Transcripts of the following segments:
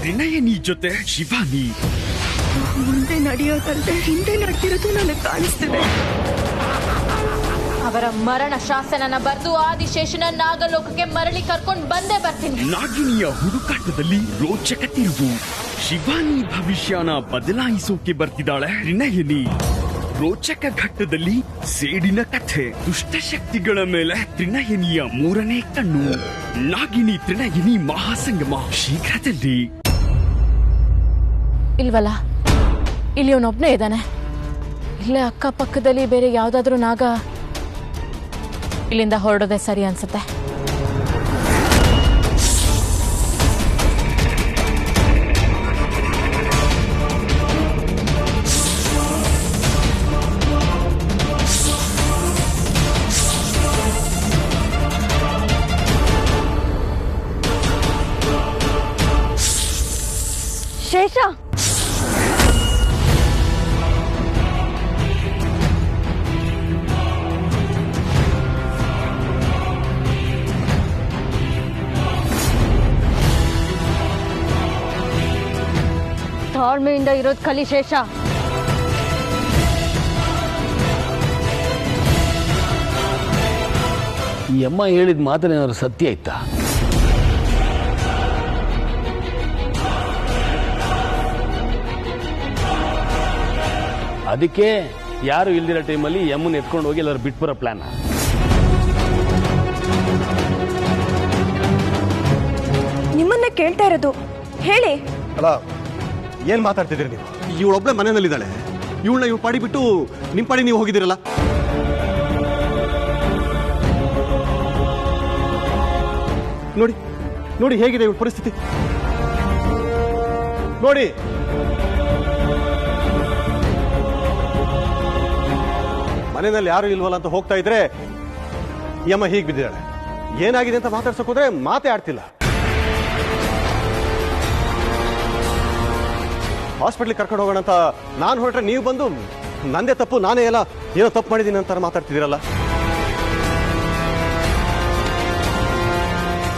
ತ್ರಿನಯನಿ ಜೊತೆ ಶಿವಾನಿ. ಮುಂದೆ ನಡೆಯೋದಂತೆ ಹಿಂದೆ ನಡೆದಿರೋದು ನನಗೆ ಕಾಣಿಸ್ತಿದೆ. ಅವರ ಮರಣ ಶಾಸನನ ಬರೆದು ಆದಿಶೇಷನ ನಾಗಲೋಕಕ್ಕೆ ಮರಳಿ ಕರ್ಕೊಂಡು ಬಂದೇ ಬರ್ತೀನಿ. ನಾಗಿನಿಯ ಹುಡುಕಾಟದಲ್ಲಿ ರೋಚಕ ತಿರುವು. ಶಿವಾನಿ ಭವಿಷ್ಯನ ಬದಲಾಯಿಸೋಕೆ ಬರ್ತಿದ್ದಾಳೆ ತ್ರಿನಯನಿ. ರೋಚಕ ಘಟ್ಟದಲ್ಲಿ ಸೇಡಿನ ಕಥೆ. ದುಷ್ಟಶಕ್ತಿಗಳ ಮೇಲೆ ತ್ರಿನಯನಿಯ ಮೂರನೇ ಕಣ್ಣು. ನಾಗಿನಿ ತ್ರಿನಯನಿ ಮಹಾಸಂಗಮ ಶೀಘ್ರದಲ್ಲಿ. ಇಲ್ವಲ್ಲ, ಇಲ್ಲಿ ಅವನೊಬ್ನೇ ಇದ್ದಾನೆ. ಇಲ್ಲೇ ಅಕ್ಕಪಕ್ಕದಲ್ಲಿ ಬೇರೆ ಯಾವ್ದಾದ್ರು ನಾಗ. ಇಲ್ಲಿಂದ ಹೊರಡೋದೇ ಸರಿ ಅನ್ಸುತ್ತೆ. ಶೇಷ, ತಾಳ್ಮೆಯಿಂದ ಇರೋದು ಕಲಿ ಶೇಷ. ಈ ಅಮ್ಮ ಹೇಳಿದ ಮಾತೇನಾದ್ರು ಸತ್ಯ ಇತ್ತಾ? ಅದಕ್ಕೆ ಯಾರು ಇಲ್ದಿರೋ ಟೈಮಲ್ಲಿ ಎಮ್ಮನ್ನ ಎತ್ಕೊಂಡು ಹೋಗಿ ಎಲ್ಲರೂ ಬಿಟ್ಬರೋ ಪ್ಲಾನ್. ನಿಮ್ಮನ್ನೇ ಕೇಳ್ತಾ ಇರೋದು, ಹೇಳಿ. ಅಲ್ಲ, ಏನ್ ಮಾತಾಡ್ತಿದ್ದೀರಿ ನೀವು? ಇವಳೊಬ್ಳೆ ಮನೆಯಲ್ಲಿದ್ದಾಳೆ. ಇವಳನ್ನ ಇವ್ಳು ಪಾಡಿ ಬಿಟ್ಟು ನಿಮ್ ಪಾಡಿ ನೀವು ಹೋಗಿದ್ದೀರಲ್ಲ. ನೋಡಿ ನೋಡಿ ಹೇಗಿದೆ ಇವಳ ಪರಿಸ್ಥಿತಿ ನೋಡಿ. ಮನೆಯಲ್ಲಿ ಯಾರು ಇಲ್ವಲ್ಲ ಅಂತ ಹೋಗ್ತಾ ಇದ್ರೆ ಈ ಅಮ್ಮ ಹೀಗೆ ಬಿದ್ದಿದ್ದಾಳೆ. ಏನಾಗಿದೆ ಅಂತ ಮಾತಾಡ್ಸಕ್ ಹೋದ್ರೆ ಮಾತೇ ಆಡ್ತಿಲ್ಲ. ಹಾಸ್ಪಿಟ್ಲಿಗೆ ಕರ್ಕೊಂಡು ಹೋಗೋಣ ಅಂತ ನಾನು ಹೊರಟ್ರೆ ನೀವು ಬಂದು ನಂದೇ ತಪ್ಪು, ನಾನೇ ಎಲ್ಲ ಏನೋ ತಪ್ಪು ಮಾಡಿದ್ದೀನಿ ಅಂತಾರ ಮಾತಾಡ್ತಿದ್ದೀರಲ್ಲ.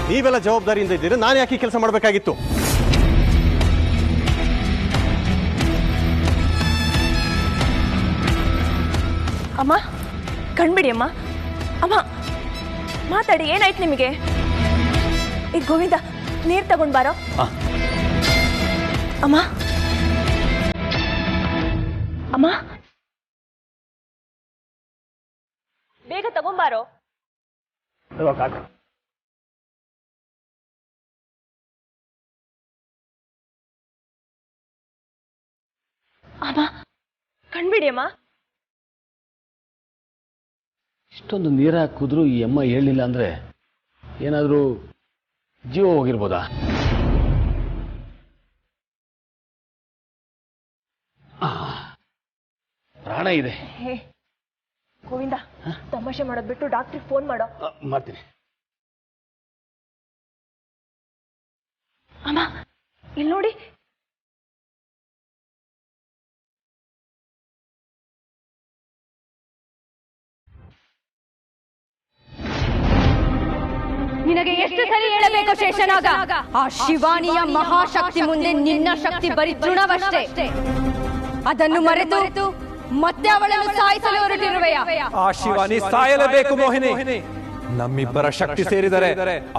ನೀವೆಲ್ಲ ಜವಾಬ್ದಾರಿಯಿಂದ ಇದ್ದೀರಿ, ನಾನು ಯಾಕೆ ಕೆಲಸ ಮಾಡಬೇಕಾಗಿತ್ತು? ಅಮ್ಮ ಕಣ್ಬಿಡಿ ಅಮ್ಮ. ಅಮ್ಮ ಮಾತಾಡಿ, ಏನಾಯ್ತು ನಿಮಗೆ? ಈಗ ಗೋವಿಂದ ನೀರ್ ತಗೊಂಡ್ ಬಾರೋ. ಅಮ್ಮ ಅಮ್ಮ ಬೇಗ ತಗೊಂಬಾರೋ. ಅಮ್ಮ ಕಣ್ಬಿಡಿ ಅಮ್ಮ. ಇಷ್ಟೊಂದು ನೀರು ಹಾಕಿದ್ರು ಈ ಅಮ್ಮ ಹೇಳಿಲ್ಲ ಅಂದ್ರೆ ಏನಾದರೂ ಜೀವ ಹೋಗಿರ್ಬೋದಾ? ಪ್ರಾಣ ಇದೆ. ಗೋವಿಂದ, ತಮಾಷೆ ಮಾಡೋದ್ ಬಿಟ್ಟು ಡಾಕ್ಟ್ರಿಗೆ ಫೋನ್ ಮಾಡೋ. ಮಾಡ್ತೀನಿ. ಅಮ್ಮ ಇಲ್ಲಿ ನೋಡಿ. ನಿನಗೆ ಎಷ್ಟು ಸರಿ ಹೇಳಬೇಕು ಶೇಷನಾಗ? ಆ ಶಿವಾನಿಯ ಮಹಾಶಕ್ತಿ ಮುಂದೆ ನಿನ್ನ ಶಕ್ತಿ ಬರೀ ತೃಣವಷ್ಟೇ. ಅದನ್ನು ಮರೆತು ಮತ್ತೆ ಅವಳನ್ನು ಸಾಯಿಸಲು ಹೊರಟಿರುವೆಯ? ಆ ಶಿವಾನಿ ಸಾಯಲೇಬೇಕು ಮೋಹಿನಿ. ನಮ್ಮಿಬ್ಬರ ಶಕ್ತಿ ಸೇರಿದರೆ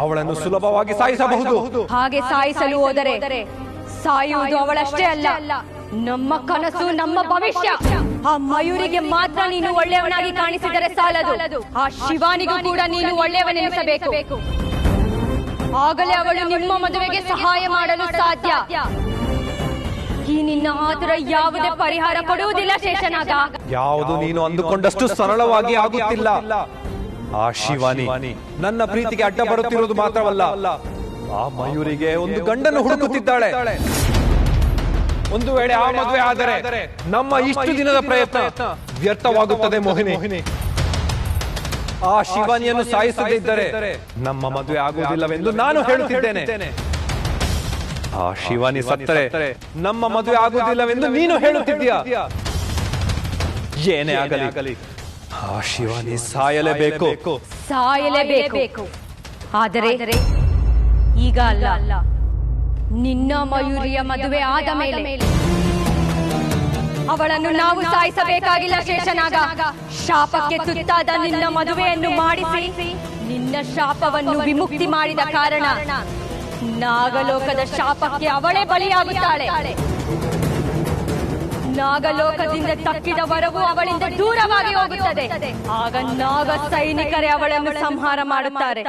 ಅವಳನ್ನು ಸುಲಭವಾಗಿ ಸಾಯಿಸಬಹುದು. ಹಾಗೆ ಸಾಯಿಸಲು ಹೋದರೆ ಸಾಯುವುದು ಅವಳಷ್ಟೇ ಅಲ್ಲ, ನಮ್ಮ ಕನಸು, ನಮ್ಮ ಭವಿಷ್ಯ. ಆ ಮಯೂರಿಗೆ ಮಾತ್ರ ನೀನು ಒಳ್ಳೆಯವನಾಗಿ ಕಾಣಿಸಿದರೆ ಸಾಲದು, ಆ ಶಿವಾನಿಗೂ ಕೂಡ ನೀನು ಒಳ್ಳೆಯವನೆನಿಸಬೇಕು. ಆಗಲೇ ಅವಳು ನಿಮ್ಮ ಮದುವೆಗೆ ಸಹಾಯ ಮಾಡಲು ಸಾಧ್ಯ. ಈ ನಿನ್ನ ಆತುರ ಯಾವುದೇ ಪರಿಹಾರ ಕೊಡುವುದಿಲ್ಲ ಶೇಷನಾಗ. ಯಾವುದು ನೀನು ಅಂದುಕೊಂಡಷ್ಟು ಸರಳವಾಗಿ ಆಗುತ್ತಿಲ್ಲ. ಆ ಶಿವಾನಿ ನನ್ನ ಪ್ರೀತಿಗೆ ಅಡ್ಡ ಬರುತ್ತಿರುವುದು ಮಾತ್ರವಲ್ಲ, ಆ ಮಯೂರಿಗೆ ಒಂದು ಗಂಡನ್ನು ಹುಡುಕುತ್ತಿದ್ದಾಳೆ. ಒಂದು ವೇಳೆ ಆ ಮದುವೆ ಆದರೆ ನಮ್ಮ ಇಷ್ಟು ದಿನದ ಪ್ರಯತ್ನ ವ್ಯರ್ಥವಾಗುತ್ತದೆ ಮೋಹಿನಿ. ಆ ಶಿವಾನಿಯನ್ನು ಸಾಯಿಸದಿದ್ದರೆ ನಮ್ಮ ಮದುವೆ ಆಗುವುದಿಲ್ಲವೆಂದು ನಾನು ಹೇಳುತ್ತಿದ್ದೇನೆ. ಆ ಶಿವಾನಿ ಸತ್ತರೆ ನಮ್ಮ ಮದುವೆ ಆಗುವುದಿಲ್ಲವೆಂದು ನೀನು ಹೇಳುತ್ತಿದ್ದೀಯ. ಏನೇ ಆಗಲಿ ಆ ಶಿವಾನಿ ಸಾಯಲೇಬೇಕು. ಸಾಯಲೇಬೇಕು. ಆದರೆ ಈಗ ಅಲ್ಲ, ನಿನ್ನ ಮಯೂರಿಯ ಮದುವೆ ಆದ ಮೇಲೆ ಅವಳನ್ನು ನಾವು ಸಾಯಿಸಬೇಕಾಗಿಲ್ಲ ಶೇಷನಾಗ. ಶಾಪಕ್ಕೆ ತುತ್ತಾದ ನಿನ್ನ ಮದುವೆಯನ್ನು ಮಾಡಿಸಿ ನಿನ್ನ ಶಾಪವನ್ನು ವಿಮುಕ್ತಿ ಮಾಡಿದ ಕಾರಣ ನಾಗಲೋಕದ ಶಾಪಕ್ಕೆ ಅವಳೇ ಬಲಿಯಾಗುತ್ತಾಳೆ. ನಾಗಲೋಕದಿಂದ ತಕ್ಕಿದ ವರವು ಅವಳಿಂದ ದೂರವಾಗಿ ಹೋಗುತ್ತದೆ. ಆಗ ನಾಗ ಸೈನಿಕರೇ ಅವಳನ್ನು ಸಂಹಾರ ಮಾಡುತ್ತಾರೆ.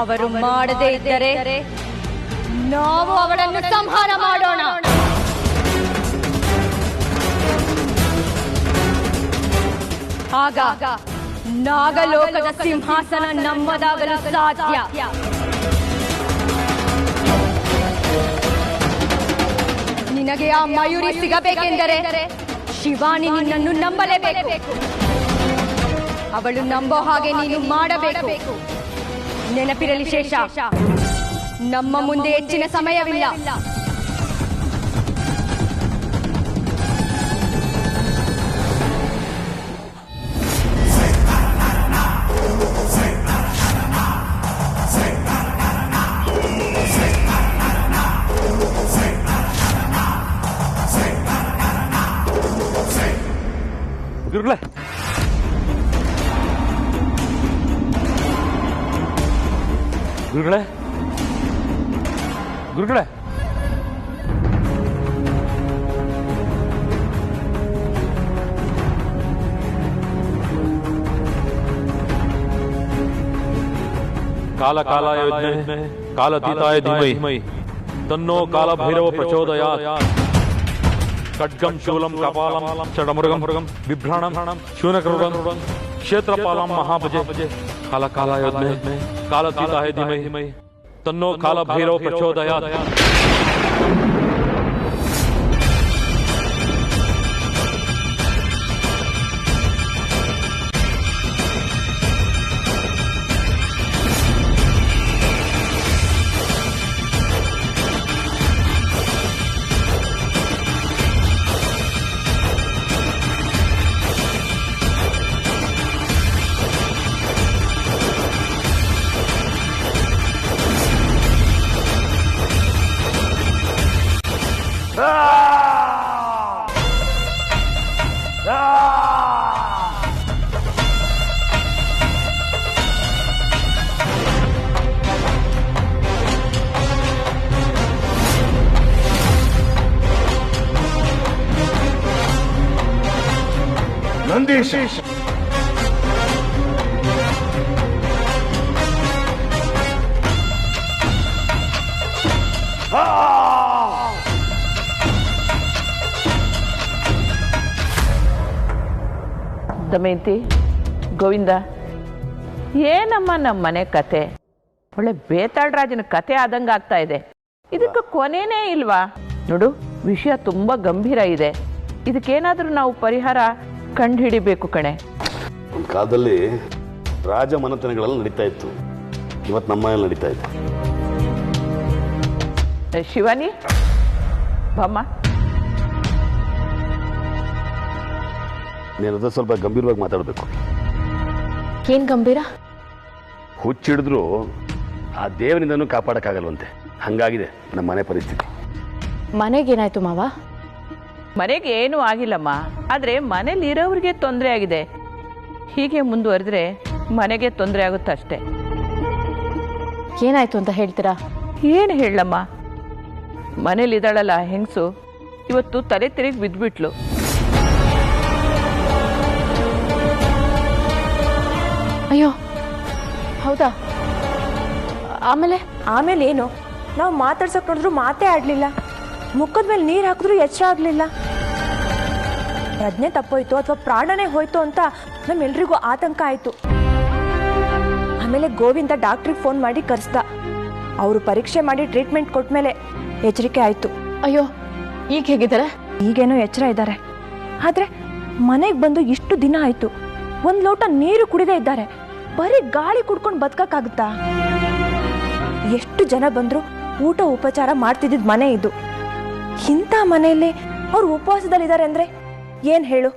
ಅವರು ಮಾಡದೇ ಇದ್ದರೆ ನಾವು ಅವಳನ್ನು ಸಂಹಾರ ಮಾಡೋಣ. ಆಗ ನಾಗಲೋಕದ ಸಿಂಹಾಸನ ನಮ್ಮದಾಗಲು ಸಾಧ್ಯ. ನಿನಗೆ ಆ ಮಯೂರಿ ಸಿಗಬೇಕೆಂದರೆ ಶಿವಾನಿ ನಿನ್ನನ್ನು ನಂಬಲೇಬೇಕು. ಅವಳು ನಂಬೋ ಹಾಗೆ ನೀನು ಮಾಡಬೇಕು. ನೆನಪಿರಲಿ ಶೇಷ, ನಮ್ಮ ಮುಂದೆ ಹೆಚ್ಚಿನ ಸಮಯವಿಲ್ಲ. ಗುರುಗಳೇ, ಗುರುಗಳೇ, ಗುರುಗಳೇ, ಕಾಲ ಕಾಲಾಯ ವಿದ್ಮಹೇ ಕಾಲತೀತಾಯ ಧೀಮಹಿ ತನ್ನೋ ಕಾಲ ಭೈರವ ಪ್ರಚೋದಯಾತ್. ಖಡ್ಗಂ ಶೂಲಂ ಕಪಾಲಂ ಚಡಮೃಗಂ ಬಿಭ್ರಾಣಂ ಶೂನಕೃಡಂ ಕ್ಷೇತ್ರಪಾಲಂ ಮಹಾಭಜೆ. ಕಾಲ ಕಾಲಾಯ ವಿದ್ಮಹೇ ಕಾಲತೀತಾಯ ಧೀಮಹಿ ತನ್ನೋ ಕಾಲ ಭೈರವ ಪ್ರಚೋದಯಾತ್. ನಂದೀಶ್, ದಮಯಂತಿ, ಗೋವಿಂದ, ಏನಮ್ಮ ನಮ್ಮ ಮನೆ ಕತೆ? ಒಳ್ಳೆ ಬೇತಾಳ್ ರಾಜನ ಕತೆ ಆದಂಗೆ ಆಗ್ತಾ ಇದೆ. ಇದಕ್ಕೆ ಕೊನೆನೇ ಇಲ್ವಾ? ನೋಡು, ವಿಷಯ ತುಂಬಾ ಗಂಭೀರ ಇದೆ. ಇದಕ್ಕೇನಾದ್ರೂ ನಾವು ಪರಿಹಾರ ಕಂಡು ಹಿಡಿಬೇಕು ಕಣೆ. ಒಂದು ಕಾಲದಲ್ಲಿ ರಾಜ ಮನೆತನಗಳೆಲ್ಲ ನಡೀತಾ ಇತ್ತು, ಇವತ್ತು ನಮ್ಮ ಮನೇಲಿ ನಡೀತಾ ಇತ್ತು. ಶಿವಾನಿ, ಬಾಮ್ಮ. ನೀನು ಸ್ವಲ್ಪ ಗಂಭೀರವಾಗಿ ಮಾತಾಡಬೇಕು. ಏನ್ ಗಂಭೀರ? ಹುಚ್ಚಿಡಿದ್ರು ಆ ದೇವರಿಂದನೂ ಕಾಪಾಡಕ್ಕಾಗಲ್ವಂತೆ, ಹಂಗಾಗಿದೆ ನಮ್ಮ ಮನೆ ಪರಿಸ್ಥಿತಿ. ಮನೆಗೇನಾಯ್ತು ಮಾವ? ಮನೆಗೆ ಏನೂ ಆಗಿಲ್ಲಮ್ಮ, ಆದ್ರೆ ಮನೇಲಿ ಇರೋರಿಗೆ ತೊಂದರೆ ಆಗಿದೆ. ಹೀಗೆ ಮುಂದುವರೆದ್ರೆ ಮನೆಗೆ ತೊಂದರೆ ಆಗುತ್ತೆ ಅಷ್ಟೇ. ಏನಾಯ್ತು ಅಂತ ಹೇಳ್ತೀರಾ? ಏನು ಹೇಳಮ್ಮ, ಮನೇಲಿ ಇದ್ದಾಳಲ್ಲ ಹೆಂಗಸು, ಇವತ್ತು ತಲೆ ತಿರುಗಿ ಬಿದ್ಬಿಟ್ಲು. ಅಯ್ಯೋ, ಹೌದಾ? ಆಮೇಲೆ ಏನು? ನಾವು ಮಾತಾಡ್ಸಕ್ ನೋಡಿದ್ರು ಮಾತೇ ಆಡ್ಲಿಲ್ಲ. ಮುಖದ ಮೇಲೆ ನೀರು ಹಾಕಿದ್ರು ಎಚ್ಚರ ಆಗ್ಲಿಲ್ಲ. ಪ್ರಜ್ಞೆ ತಪ್ಪೋಯ್ತು ಅಥವಾ ಪ್ರಾಣನೇ ಹೋಯ್ತು ಅಂತ ನಮ್ಮೆಲ್ರಿಗೂ ಆತಂಕ ಆಯ್ತು. ಆಮೇಲೆ ಗೋವಿಂದ ಡಾಕ್ಟ್ರಿಗೆ ಫೋನ್ ಮಾಡಿ ಕರೆಸ್ದ. ಅವರು ಪರೀಕ್ಷೆ ಮಾಡಿ ಟ್ರೀಟ್ಮೆಂಟ್ ಕೊಟ್ಮೇಲೆ ಎಚ್ಚರಿಕೆ ಆಯ್ತು. ಅಯ್ಯೋ, ಈಗ ಹೇಗಿದ್ದಾರೆ? ಈಗೇನೋ ಎಚ್ಚರ ಇದ್ದಾರೆ. ಆದ್ರೆ ಮನೆಗೆ ಬಂದು ಇಷ್ಟು ದಿನ ಆಯ್ತು, ಒಂದ್ ಲೋಟ ನೀರು ಕುಡಿದೇ ಇದ್ದಾರೆ. ಬರೀ ಗಾಳಿ ಕುಡ್ಕೊಂಡು ಬದುಕಕ್ಕಾಗುತ್ತಾ? ಎಷ್ಟು ಜನ ಬಂದ್ರು ಊಟ ಉಪಚಾರ ಮಾಡ್ತಿದ್ದ ಮನೆ ಇದು. ಇಂಥ ಮನೆಯಲ್ಲಿ ಅವ್ರು ಉಪವಾಸದಲ್ಲಿದ್ದಾರೆ ಅಂದ್ರೆ ಏನ್ ಹೇಳು?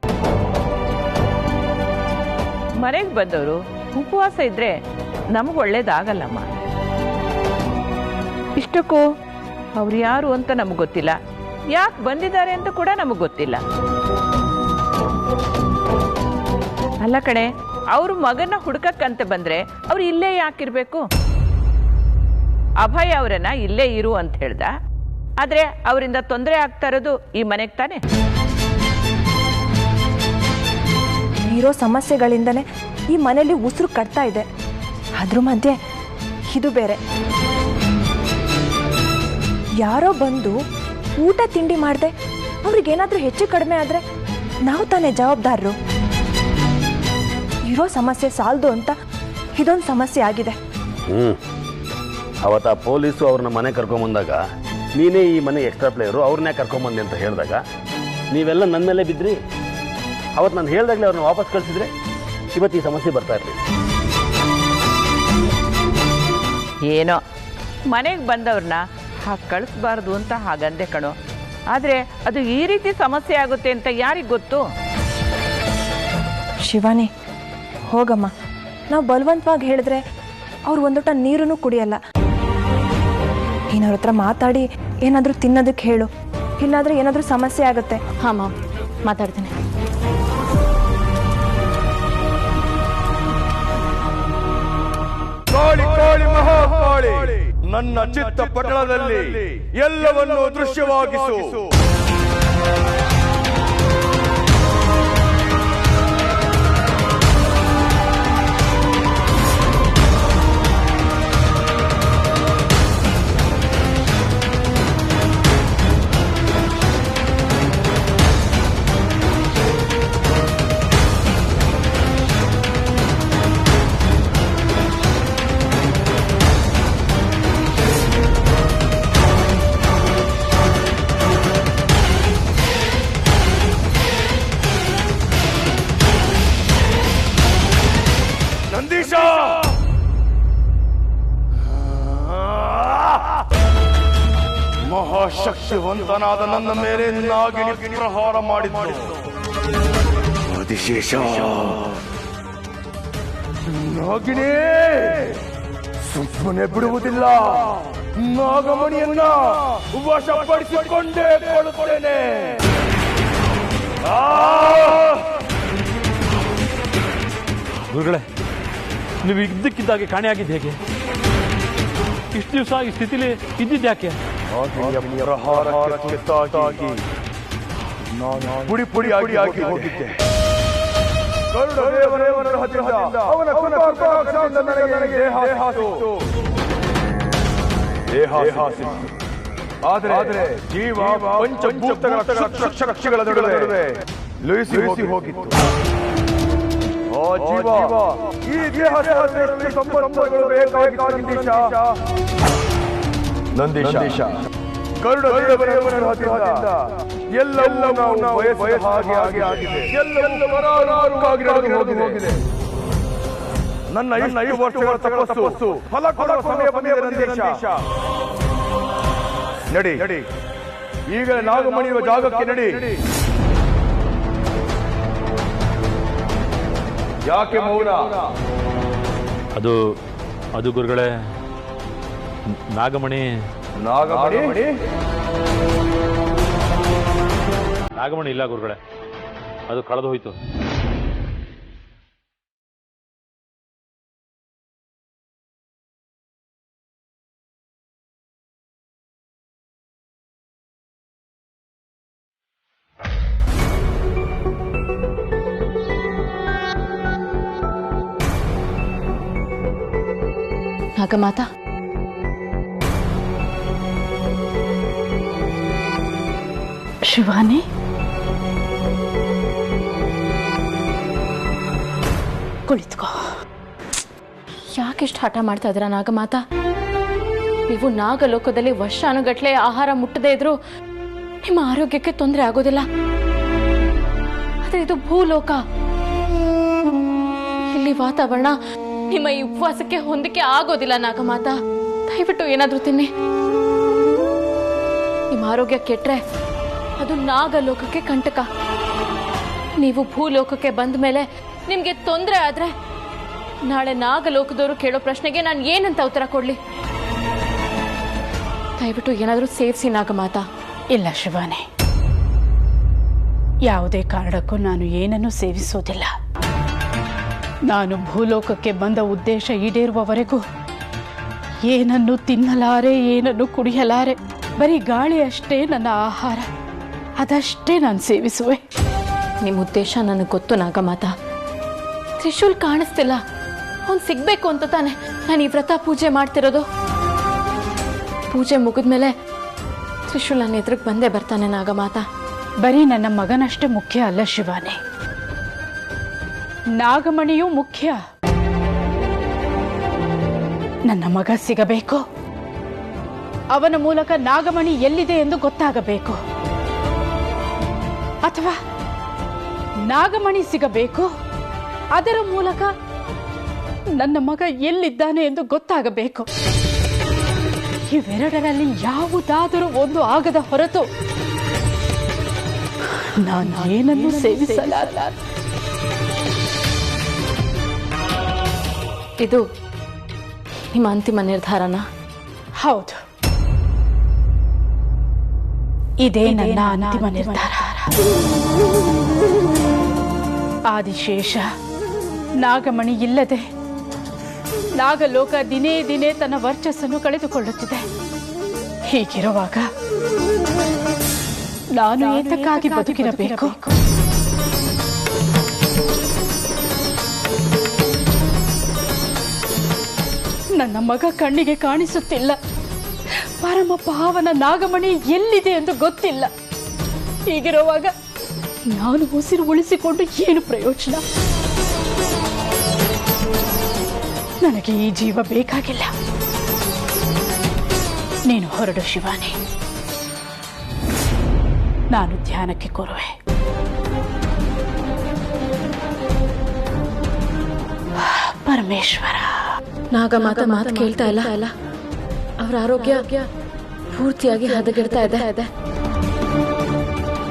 ಮನೆಗೆ ಬಂದವರು ಉಪವಾಸ ಇದ್ರೆ ನಮಗೆ ಒಳ್ಳೇದಾಗಲ್ಲಮ್ಮ. ಇಷ್ಟಕ್ಕೂ ಅವ್ರು ಯಾರು ಅಂತ ನಮಗೆ ಗೊತ್ತಿಲ್ಲ, ಯಾಕೆ ಬಂದಿದ್ದಾರೆ ಅಂತ ಕೂಡ ನಮಗೆ ಗೊತ್ತಿಲ್ಲ. ಅಲ್ಲ ಕಣೆ, ಅವ್ರ ಮಗನ ಹುಡುಕಕ್ಕಂತ ಬಂದ್ರೆ ಅವ್ರು ಇಲ್ಲೇ ಯಾಕಿರ್ಬೇಕು? ಅಭಯ್ ಅವರನ್ನ ಇಲ್ಲೇ ಇರು ಅಂತ ಹೇಳ್ದ, ಆದ್ರೆ ಅವರಿಂದ ತೊಂದರೆ ಆಗ್ತಾ ಇರೋದು ಈ ಮನೆಗೆ ತಾನೆ. ಇರೋ ಸಮಸ್ಯೆಗಳಿಂದನೇ ಈ ಮನೆಯಲ್ಲಿ ಉಸಿರು ಕಟ್ತಾ ಇದೆ. ಅದ್ರ ಮಧ್ಯೆ ಇದು ಬೇರೆ. ಯಾರೋ ಬಂದು ಊಟ ತಿಂಡಿ ಮಾಡದೆ ಅವ್ರಿಗೇನಾದ್ರೂ ಹೆಚ್ಚು ಕಡಿಮೆ ಆದ್ರೆ ನಾವು ತಾನೇ ಜವಾಬ್ದಾರರು. ಇರೋ ಸಮಸ್ಯೆ ಸಾಲದು ಅಂತ ಇದೊಂದು ಸಮಸ್ಯೆ ಆಗಿದೆ. ಅವತ್ತ ಪೊಲೀಸು ಅವ್ರನ್ನ ಮನೆ ಕರ್ಕೊಂಬಂದಾಗ ನೀನೇ ಈ ಮನೆ ಎಕ್ಸ್ಟ್ರಾ ಪ್ಲೇಯರು, ಅವ್ರನ್ನೇ ಕರ್ಕೊಂಬಂದೆ ಅಂತ ಹೇಳಿದಾಗ ನೀವೆಲ್ಲ ನನ್ನ ಮೇಲೆ ಬಿದ್ರಿ. ಅವತ್ತು ನಾನು ಹೇಳ್ದಾಗಲೇ ಅವ್ರನ್ನ ವಾಪಸ್ ಕಳಿಸಿದ್ರೆ ಇವತ್ತು ಈ ಸಮಸ್ಯೆ ಬರ್ತಾ ಇರಲಿ. ಏನೋ ಮನೆಗೆ ಬಂದವ್ರನ್ನ ಹಾಗೆ ಕಳಿಸ್ಬಾರ್ದು ಅಂತ ಹಾಗಂದೆ ಕಣೋ. ಆದರೆ ಅದು ಈ ರೀತಿ ಸಮಸ್ಯೆ ಆಗುತ್ತೆ ಅಂತ ಯಾರಿಗೆ ಗೊತ್ತು? ಶಿವಾನಿ, ಹೋಗಮ್ಮ. ನಾವು ಬಲವಂತವಾಗಿ ಹೇಳಿದ್ರೆ ಅವ್ರು ಒಂದೊಟ ನೀರನ್ನು ಕುಡಿಯಲ್ಲ. ನೀನವ್ರ ಹತ್ರ ಮಾತಾಡಿ ಏನಾದರೂ ತಿನ್ನೋದಕ್ಕೆ ಹೇಳು, ಇಲ್ಲಾಂದ್ರೆ ಏನಾದರೂ ಸಮಸ್ಯೆ ಆಗುತ್ತೆ. ಹಾಂ ಮಾಮ್, ಮಾತಾಡ್ತೀನಿ. ಕಾಳಿ ಕಾಳಿ ಮಹಾಕಾಳಿ, ನನ್ನ ಚಿತ್ತ ಪಟಲದಲ್ಲಿ ಎಲ್ಲವನ್ನೂ ದೃಶ್ಯವಾಗಿಸು. ನಂದೀಶ, ಮಹಾಶಕ್ತಿವಂತನಾದ ನನ್ನ ಮೇಲೆ ನಾಗಿಣಿ ಪ್ರಹಾರ ಮಾಡಿದ್ದು. ಆದಿಶೇಷ, ನಾಗಿಣಿ ಸುಮ್ಮನೆ ಬಿಡುವುದಿಲ್ಲ. ನಾಗಮಣಿಯನ್ನ ವಶಪಡಿಸಿಕೊಂಡೇ ಕೊಡುತ್ತೇನೆ. ಗುರುಗಳೇ, ನೀವು ಇದ್ದಕ್ಕಿದ್ದಾಗೆ ಕಾಣೆಯಾಗಿದ್ದು ಹೇಗೆ? ಇಷ್ಟು ದಿವಸ ಈ ಸ್ಥಿತಿಲಿ ಇದ್ದಿದ್ಯಾಕೆ? ಪ್ರಹಾರಕ್ಕೆ ತಾಗಿ ಪುಡಿ ಪುಡಿಯಾಗಿ ಹೋಗಿದ್ದೆ. ಆದರೆ ಜೀವ ಪಂಚಭೂತಗಳ ನಡುವೆ ಲಯಿಸಿ ಹೋಗಿತ್ತು. ಜೀವ ಈ ದೇಹದಲ್ಲಿ ಸಂಪರ್ಕಗಳು ಬೇಕಾಗಿತ್ತು. ನಂದೀಶ, ಗರುಡ ಎಲ್ಲವೂ ನಾವು ಬಯಸಿದ ಹಾಗೆ ಆಗಿದೆ. ಹೋಗಿದೆ. ನನ್ನ 5 ವರ್ಷಗಳ ತಪಸ್ಸು ಫಲ ಕೊಡುವ ಸಮಯ ಬಂದಿದೆ. ನಂದೀಶ, ನಡಿ, ಈಗ ನಾಗಮಣಿಯುವ ಜಾಗಕ್ಕೆ ನಡಿ. ಯಾಕೆ ಮೌನ? ಅದು ಗುರುಗಳೇ, ನಾಗಮಣಿ ಇಲ್ಲ ಗುರುಗಳೇ, ಅದು ಕಳೆದು ಹೋಯ್ತು. ನಾಗಮಾತಾ, ಶಿವಾನಿ, ಕುಳಿತುಕೋ. ಯಾಕೆಷ್ಟು ಹಠ ಮಾಡ್ತಾ ಇದ್ದೀರಾ ನಾಗಮಾತಾ? ನೀವು ನಾಗಲೋಕದಲ್ಲಿ ವರ್ಷಾನುಗಟ್ಲೆ ಆಹಾರ ಮುಟ್ಟದೇ ಇದ್ರೂ ನಿಮ್ಮ ಆರೋಗ್ಯಕ್ಕೆ ತೊಂದರೆ ಆಗೋದಿಲ್ಲ. ಆದರೆ ಇದು ಭೂಲೋಕ. ಇಲ್ಲಿ ವಾತಾವರಣ ನಿಮ್ಮ ಈ ಉಪವಾಸಕ್ಕೆ ಹೊಂದಿಕೆ ಆಗೋದಿಲ್ಲ ನಾಗಮಾತಾ. ದಯವಿಟ್ಟು ಏನಾದ್ರೂ ತಿನ್ನಿ. ನಿಮ್ಮ ಆರೋಗ್ಯ ಕೆಟ್ರೆ ಅದು ನಾಗಲೋಕಕ್ಕೆ ಕಂಟಕ. ನೀವು ಭೂಲೋಕಕ್ಕೆ ಬಂದ ಮೇಲೆ ನಿಮ್ಗೆ ತೊಂದರೆ ಆದ್ರೆ ನಾಳೆ ನಾಗಲೋಕದವರು ಕೇಳೋ ಪ್ರಶ್ನೆಗೆ ನಾನು ಏನಂತ ಉತ್ತರ ಕೊಡ್ಲಿ? ದಯವಿಟ್ಟು ಏನಾದರೂ ಸೇರಿಸಿ ನಾಗಮಾತಾ. ಇಲ್ಲ ಶಿವಾನಿ, ಯಾವುದೇ ಕಾರಣಕ್ಕೂ ನಾನು ಏನನ್ನೂ ಸೇವಿಸೋದಿಲ್ಲ. ನಾನು ಭೂಲೋಕಕ್ಕೆ ಬಂದ ಉದ್ದೇಶ ಈಡೇರುವವರೆಗೂ ಏನನ್ನು ತಿನ್ನಲಾರೆ, ಏನನ್ನು ಕುಡಿಯಲಾರೆ. ಬರೀ ಗಾಳಿ ಅಷ್ಟೇ ನನ್ನ ಆಹಾರ, ಅದಷ್ಟೇ ನಾನು ಸೇವಿಸುವೆ. ನಿಮ್ಮ ಉದ್ದೇಶ ನನಗೆ ಗೊತ್ತು ನಾಗಮಾತಾ. ತ್ರಿಶೂಲ್ ಕಾಣಿಸ್ತಿಲ್ಲ, ಅವ್ನು ಸಿಗ್ಬೇಕು ಅಂತ ತಾನೆ ನಾನು ಈ ವ್ರತ ಪೂಜೆ ಮಾಡ್ತಿರೋದು. ಪೂಜೆ ಮುಗಿದ್ಮೇಲೆ ತ್ರಿಶೂಲ್ ನನ್ನ ಎದುರಿಗೆ ಬಂದೇ ಬರ್ತಾನೆ ನಾಗಮಾತಾ. ಬರೀ ನನ್ನ ಮಗನಷ್ಟೇ ಮುಖ್ಯ ಅಲ್ಲ ಶಿವಾನಿ, ನಾಗಮಣಿಯೂ ಮುಖ್ಯ. ನನ್ನ ಮಗ ಸಿಗಬೇಕು, ಅವನ ಮೂಲಕ ನಾಗಮಣಿ ಎಲ್ಲಿದೆ ಎಂದು ಗೊತ್ತಾಗಬೇಕು. ಅಥವಾ ನಾಗಮಣಿ ಸಿಗಬೇಕು, ಅದರ ಮೂಲಕ ನನ್ನ ಮಗ ಎಲ್ಲಿದ್ದಾನೆ ಎಂದು ಗೊತ್ತಾಗಬೇಕು. ಇವೆರಡರಲ್ಲಿ ಯಾವುದಾದರೂ ಒಂದು ಆಗದ ಹೊರತು ನಾನು ಏನನ್ನು ಸೇವಿಸಲಾರ. ಇದು ನಿಮ್ಮ ಅಂತಿಮ ನಿರ್ಧಾರನಾ? ಹೌದು, ಇದೇ ನನ್ನ ಅಂತಿಮ ನಿರ್ಧಾರ. ಆದಿಶೇಷ ನಾಗಮಣಿ ಇಲ್ಲದೆ ನಾಗಲೋಕ ದಿನೇ ದಿನೇ ತನ್ನ ವರ್ಚಸ್ಸನ್ನು ಕಳೆದುಕೊಳ್ಳುತ್ತಿದೆ. ಹೀಗಿರುವಾಗ ನಾನು ಏತಕ್ಕಾಗಿ ಬದುಕಿರಬೇಕು? ನನ್ನ ಮಗ ಕಣ್ಣಿಗೆ ಕಾಣಿಸುತ್ತಿಲ್ಲ, ಪರಮ ಪಾವನ ನಾಗಮಣಿ ಎಲ್ಲಿದೆ ಎಂದು ಗೊತ್ತಿಲ್ಲ. ಹೀಗಿರುವಾಗ ನಾನು ಉಸಿರು ಉಳಿಸಿಕೊಂಡು ಏನು ಪ್ರಯೋಜನ? ನನಗೆ ಈ ಜೀವ ಬೇಕಾಗಿಲ್ಲ. ನೀನು ಹೊರಡು ಶಿವಾನಿ, ನಾನು ಧ್ಯಾನಕ್ಕೆ ಕೂರುವೆ. ಪರಮೇಶ್ವರ. ನಾಗಮಾತಾ ಮಾತು ಕೇಳ್ತಾ ಇಲ್ಲ. ಅವರ ಆರೋಗ್ಯ ಪೂರ್ತಿಯಾಗಿ ಹದಗೆಡ್ತಾ ಇದೆ.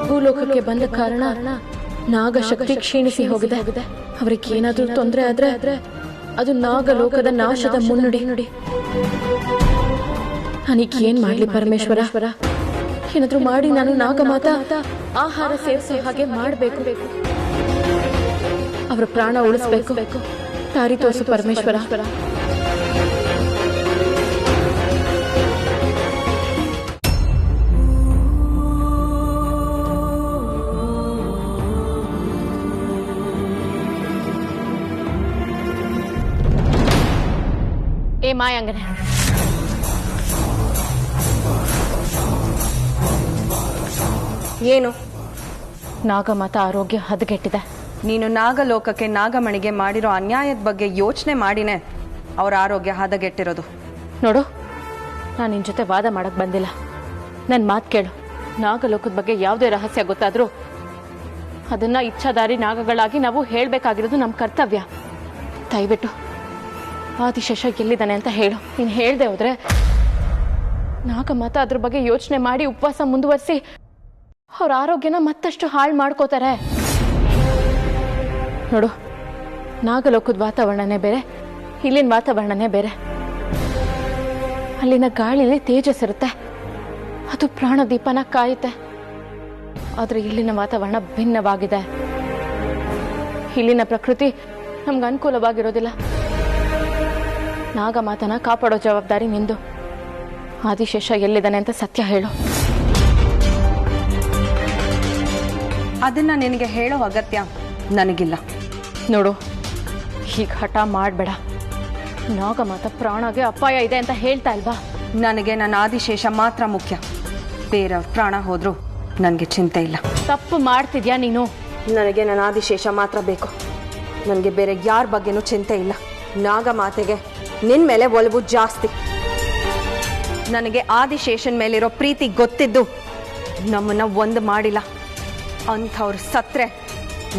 ಭೂಲೋಕಕ್ಕೆ ಬಂದ ಕಾರಣ ನಾಗಶಕ್ತಿ ಕ್ಷೀಣಿಸಿ ಹೋಗಿದೆ. ಅವರಿಗೆ ಏನಾದ್ರೂ ತೊಂದರೆ ಆದ್ರೆ ಅದು ನಾಗಲೋಕದ ನಾಶದ ಮುನ್ನುಡಿ. ನನಗೆ ಏನ್ ಮಾಡ್ಲಿ ಪರಮೇಶ್ವರ? ಏನಾದ್ರೂ ಮಾಡಿ ನಾನು ನಾಗಮಾತಾ ಆಹಾರ ಸೇವಿಸೋ ಹಾಗೆ ಮಾಡಬೇಕು. ಅವರ ಪ್ರಾಣ ಉಳಿಸ್ಬೇಕು. ದಾರಿ ತೋರಿಸು ಪರಮೇಶ್ವರ. ಏ ಮಾಯಾಂಗನೆ, ಏನು? ನಾಗಮಾತಾ ಆರೋಗ್ಯ ಹದಗೆಟ್ಟಿದೆ. ನೀನು ನಾಗಲೋಕಕ್ಕೆ ನಾಗಮಣಿಗೆ ಮಾಡಿರೋ ಅನ್ಯಾಯದ ಬಗ್ಗೆ ಯೋಚನೆ ಮಾಡಿನೇ ಅವರ ಆರೋಗ್ಯ ಹದಗೆಟ್ಟಿರೋದು. ನೋಡು, ನಾನು ನಿನ್ನ ಜೊತೆ ವಾದ ಮಾಡಕ್ ಬಂದಿಲ್ಲ. ನನ್ನ ಮಾತು ಕೇಳು. ನಾಗಲೋಕದ ಬಗ್ಗೆ ಯಾವುದೇ ರಹಸ್ಯ ಗೊತ್ತಾದ್ರೂ ಅದನ್ನ ಇಚ್ಛಾದಾರಿ ನಾಗಗಳಾಗಿ ನಾವು ಹೇಳಬೇಕಾಗಿರೋದು ನಮ್ಮ ಕರ್ತವ್ಯ. ದಯವಿಟ್ಟು ಆದಿಶೇಷ ಎಲ್ಲಿದ್ದಾನೆ ಅಂತ ಹೇಳು. ನೀನು ಹೇಳ್ದೆ ಹೋದ್ರೆ ನಾಗಮಾತಾ ಅದ್ರ ಬಗ್ಗೆ ಯೋಚನೆ ಮಾಡಿ ಉಪವಾಸ ಮುಂದುವರಿಸಿ ಅವ್ರ ಆರೋಗ್ಯನ ಮತ್ತಷ್ಟು ಹಾಳು ಮಾಡ್ಕೋತಾರೆ. ನೋಡು, ನಾಗಲೋಕದ ವಾತಾವರಣನೇ ಬೇರೆ, ಇಲ್ಲಿನ ವಾತಾವರಣನೇ ಬೇರೆ. ಅಲ್ಲಿನ ಗಾಳಿಲಿ ತೇಜಸ್ಸಿರುತ್ತೆ, ಅದು ಪ್ರಾಣದೀಪನ ಕಾಯುತ್ತೆ. ಆದರೆ ಇಲ್ಲಿನ ವಾತಾವರಣ ಭಿನ್ನವಾಗಿದೆ. ಇಲ್ಲಿನ ಪ್ರಕೃತಿ ನಮ್ಗೆ ಅನುಕೂಲವಾಗಿರೋದಿಲ್ಲ. ನಾಗಮಾತನ ಕಾಪಾಡೋ ಜವಾಬ್ದಾರಿ ನಿಂದು. ಆದಿಶೇಷ ಎಲ್ಲಿದ್ದಾನೆ ಅಂತ ಸತ್ಯ ಹೇಳು. ಅದನ್ನ ನಿನಗೆ ಹೇಳೋ ಅಗತ್ಯ ನನಗಿಲ್ಲ. ನೋಡು, ಹೀಗೆ ಹಠ ಮಾಡಬೇಡ. ನಾಗಮಾತಾ ಪ್ರಾಣಗೆ ಅಪಾಯ ಇದೆ ಅಂತ ಹೇಳ್ತಾ ಇಲ್ವಾ? ನನಗೆ ನನ್ನ ಆದಿಶೇಷ ಮಾತ್ರ ಮುಖ್ಯ. ಬೇರೆಯವ್ರ ಪ್ರಾಣ ಹೋದ್ರೂ ನನಗೆ ಚಿಂತೆ ಇಲ್ಲ. ತಪ್ಪು ಮಾಡ್ತಿದ್ಯಾ ನೀನು? ನನಗೆ ನನ್ನ ಆದಿಶೇಷ ಮಾತ್ರ ಬೇಕು. ನನಗೆ ಬೇರೆ ಯಾರ ಬಗ್ಗೆನೂ ಚಿಂತೆ ಇಲ್ಲ. ನಾಗಮಾತೆಗೆ ನಿನ್ನ ಮೇಲೆ ಒಲವು ಜಾಸ್ತಿ. ನನಗೆ ಆದಿಶೇಷನ್ ಮೇಲಿರೋ ಪ್ರೀತಿ ಗೊತ್ತಿದ್ದು ನಮ್ಮನ್ನ ಒಂದು ಮಾಡಿಲ್ಲ. ಅಂಥವ್ರು ಸತ್ರೆ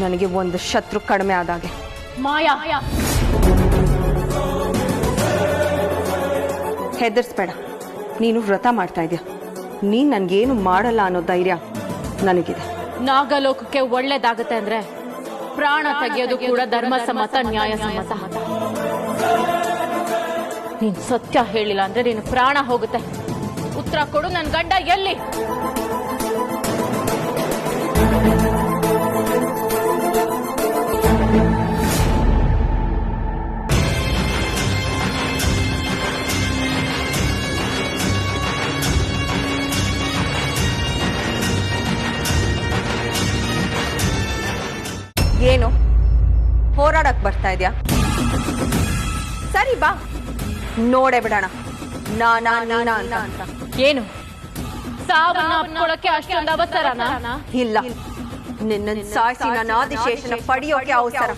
ನನಗೆ ಒಂದು ಶತ್ರು ಕಡಿಮೆ ಆದಾಗೆ. ಮಾಯಾ, ಹೆದರ್ಸ್ಬೇಡ. ನೀನು ವ್ರತ ಮಾಡ್ತಾ ಇದೆಯಾ. ನೀನು ನನಗೇನು ಮಾಡಲ್ಲ ಅನ್ನೋ ಧೈರ್ಯ ನನಗಿದೆ. ನಾಗಲೋಕಕ್ಕೆ ಒಳ್ಳೇದಾಗುತ್ತೆ ಅಂದ್ರೆ ಪ್ರಾಣ ತೆಗೆಯೋದು ಕೂಡ ಧರ್ಮಸಮ್ಮತ, ನ್ಯಾಯಸಮ್ಮತ. ನೀನ್ ಸತ್ಯ ಹೇಳಿಲ್ಲ ಅಂದ್ರೆ ನಿನ್ನ ಪ್ರಾಣ ಹೋಗುತ್ತೆ. ಉತ್ತರ ಕೊಡು, ನನ್ನ ಗಂಡ ಎಲ್ಲಿ? ಏನು ಹೋರಾಡಕ್ ಬರ್ತಾ ಇದ್ಯಾ? ಸರಿ ಬಾ, ನೋಡೇ ಬಿಡೋಣ ನಾನಾ ನೀನಾ ಅಂತ. ಏನು ಸಾವನ್ನ ಅಪ್ಕೊಳ್ಳೋಕೆ ಅಷ್ಟೊಂದು ಅವಸರನಾ? ಇಲ್ಲ, ನಿನ್ನ ಸಾಯಿಸಿ ನಾನು ಆದಿಶೇಷನ ಪಡೆಯೋಕೆ ಅವಸರ.